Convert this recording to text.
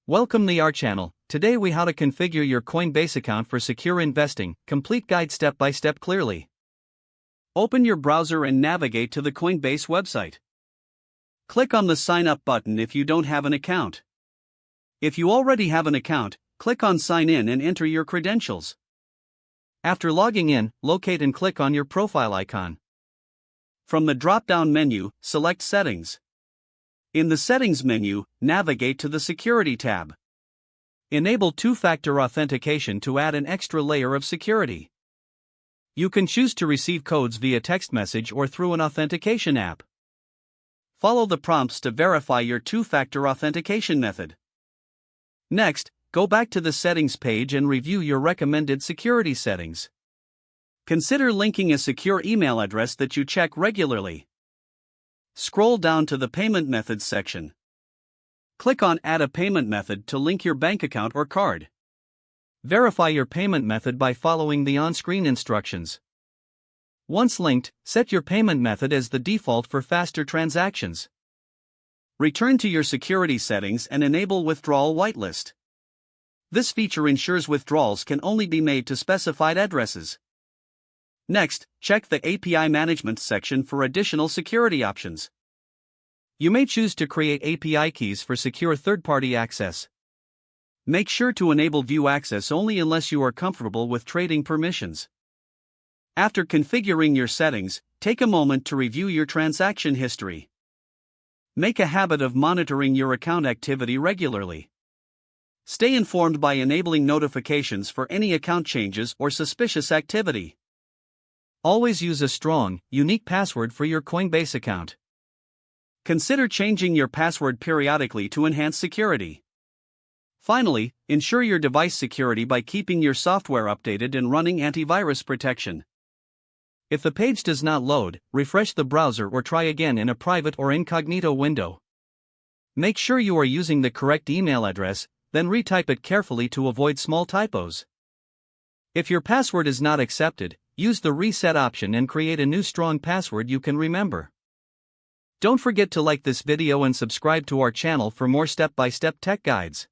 Welcome to our channel. Today we how to configure your Coinbase account for secure investing, complete guide step by step clearly. Open your browser and navigate to the Coinbase website. Click on the sign up button if you don't have an account. If you already have an account, click on sign in and enter your credentials. After logging in, locate and click on your profile icon. From the drop-down menu, select Settings. In the Settings menu, navigate to the Security tab. Enable two-factor authentication to add an extra layer of security. You can choose to receive codes via text message or through an authentication app. Follow the prompts to verify your two-factor authentication method. Next, go back to the Settings page and review your recommended security settings. Consider linking a secure email address that you check regularly. Scroll down to the Payment Methods section. Click on Add a payment method to link your bank account or card. Verify your payment method by following the on-screen instructions. Once linked, set your payment method as the default for faster transactions. Return to your security settings and enable Withdrawal Whitelist. This feature ensures withdrawals can only be made to specified addresses. Next, check the API Management section for additional security options. You may choose to create API keys for secure third-party access. Make sure to enable view access only unless you are comfortable with trading permissions. After configuring your settings, take a moment to review your transaction history. Make a habit of monitoring your account activity regularly. Stay informed by enabling notifications for any account changes or suspicious activity. Always use a strong, unique password for your Coinbase account. Consider changing your password periodically to enhance security. Finally, ensure your device security by keeping your software updated and running antivirus protection. If the page does not load, refresh the browser or try again in a private or incognito window. Make sure you are using the correct email address, then retype it carefully to avoid small typos. If your password is not accepted, use the reset option and create a new strong password you can remember. Don't forget to like this video and subscribe to our channel for more step-by-step tech guides.